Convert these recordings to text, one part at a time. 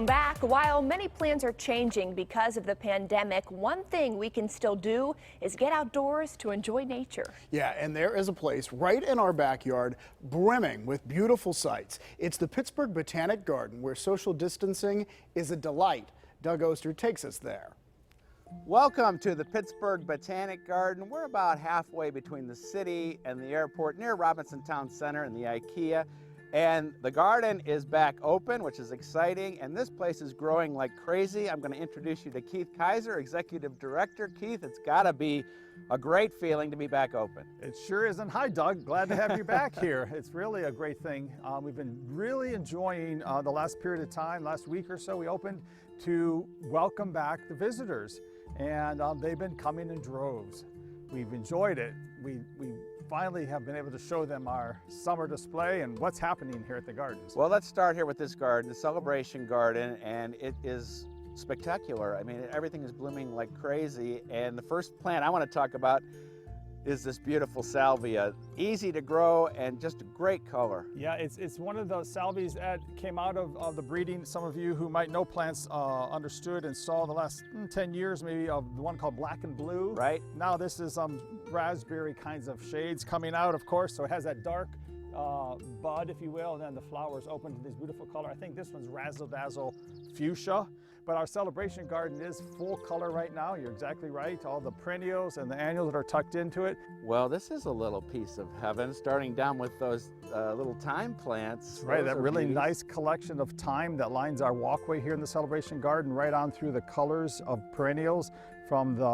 back. While many plans are changing because of the pandemic, one thing we can still do is get outdoors to enjoy nature. Yeah, and there is a place right in our backyard brimming with beautiful sights. It's the Pittsburgh Botanic Garden, where social distancing is a delight. Doug Oster takes us there. Welcome to the Pittsburgh Botanic Garden. We're about halfway between the city and the airport near Robinson Town Center and the IKEA. And the garden is back open, which is exciting, and this place is growing like crazy. I'm going to introduce you to Keith Kaiser, Executive Director. Keith, it's got to be a great feeling to be back open. It sure is, and hi Doug, glad to have you back here. It's really a great thing. We've been really enjoying the last period of time, last week or so we opened to welcome back the visitors, and they've been coming in droves. We've enjoyed it. We finally have been able to show them our summer display and what's happening here at the gardens. Well, let's start here with this garden, the Celebration Garden, and it is spectacular. I mean, everything is blooming like crazy, and the first plant I want to talk about is this beautiful salvia. Easy to grow and just a great color. Yeah, it's one of the salvias that came out of the breeding. Some of you who might know plants understood and saw the last 10 years maybe of the one called Black and Blue. Right. Now this is raspberry kinds of shades coming out, of course, so it has that dark bud, if you will, and then the flowers open to this beautiful color. I think this one's Razzle Dazzle Fuchsia. But our Celebration Garden is full color right now. You're exactly right. All the perennials and the annuals that are tucked into it. Well, this is a little piece of heaven, starting down with those little thyme plants. Right, Those that are really beauties. nice collection of thyme that lines our walkway here in the Celebration Garden, right on through the colors of perennials, from the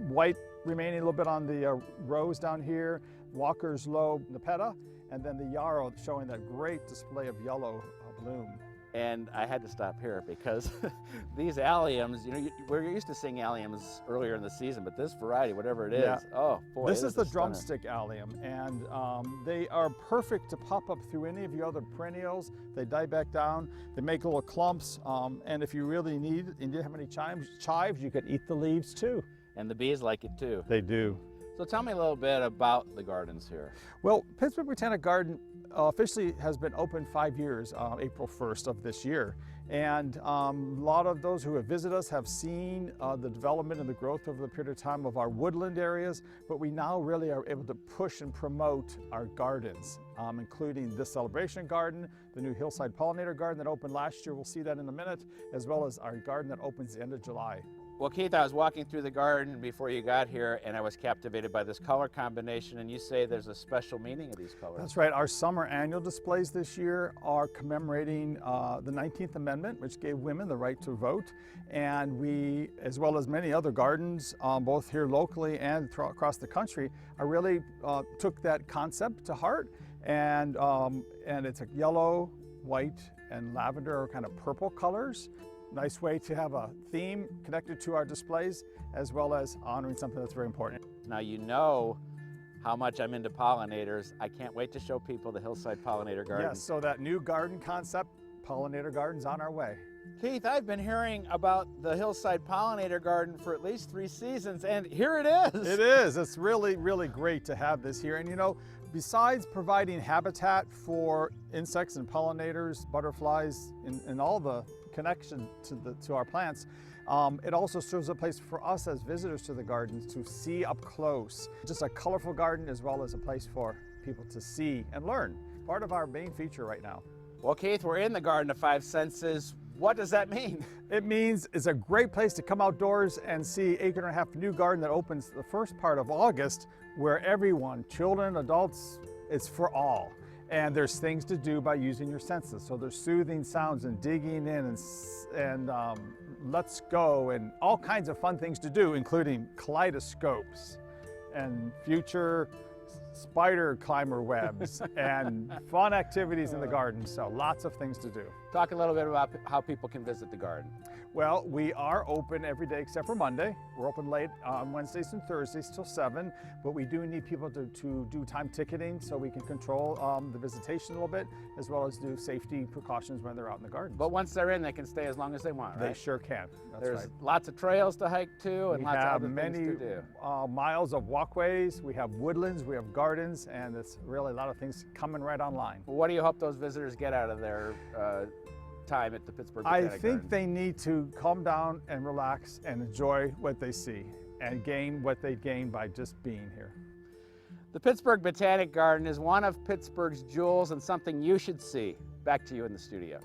white remaining a little bit on the rose down here, Walker's Low Nepeta, and then the yarrow showing that great display of yellow bloom. And I had to stop here because these alliums, you know, we're used to seeing alliums earlier in the season, but this variety, whatever it is, Yeah. oh boy. This it is the a stunner. drumstick allium, and they are perfect to pop up through any of your other perennials. They die back down, they make little clumps, and if you really need, and you have any chives, you could eat the leaves too. And the bees like it too. They do. So tell me a little bit about the gardens here. Well, Pittsburgh Botanic Garden officially has been open 5 years, April 1st of this year. And a lot of those who have visited us have seen the development and the growth over the period of time of our woodland areas, but we now really are able to push and promote our gardens, including this Celebration Garden, the new Hillside Pollinator Garden that opened last year, we'll see that in a minute, as well as our garden that opens the end of July. Well, Keith, I was walking through the garden before you got here, and I was captivated by this color combination, and you say there's a special meaning of these colors. That's right. Our summer annual displays this year are commemorating the 19th Amendment, which gave women the right to vote. And we, as well as many other gardens, both here locally and across the country, I really took that concept to heart. And it's a yellow, white, and lavender, or kind of purple colors. Nice way to have a theme connected to our displays, as well as honoring something that's very important. Now you know how much I'm into pollinators. I can't wait to show people the Hillside Pollinator Garden. Yes, so that new garden concept, Pollinator Garden's on our way. Keith, I've been hearing about the Hillside Pollinator Garden for at least 3 seasons, and here it is. It is. It's really, really great to have this here. And you know, besides providing habitat for insects and pollinators, butterflies, and all the connection to our plants, it also serves a place for us as visitors to the gardens to see up close. Just a colorful garden, as well as a place for people to see and learn. Part of our main feature right now. Well, Keith, we're in the Garden of Five Senses. What does that mean? It means it's a great place to come outdoors and see Acre and a Half new garden that opens the first part of August, where everyone, children, adults, it's for all. And there's things to do by using your senses. So there's soothing sounds and digging in and let's go and all kinds of fun things to do, including kaleidoscopes and future spider climber webs and fun activities in the garden. So lots of things to do. Talk a little bit about how people can visit the garden. Well, we are open every day except for Monday. We're open late on Wednesdays and Thursdays till 7, but we do need people to do time ticketing so we can control the visitation a little bit, as well as do safety precautions when they're out in the garden. But once they're in, they can stay as long as they want, right? They sure can. That's There's right. lots of trails to hike to and We lots of have other many things to do. miles of walkways, we have woodlands, we have gardens, and it's really a lot of things coming right online. What do you hope those visitors get out of their time at the Pittsburgh I Botanic think Garden? they need to calm down and relax and enjoy what they see and gain what they gain by just being here. The Pittsburgh Botanic Garden is one of Pittsburgh's jewels and something you should see. Back to you in the studio.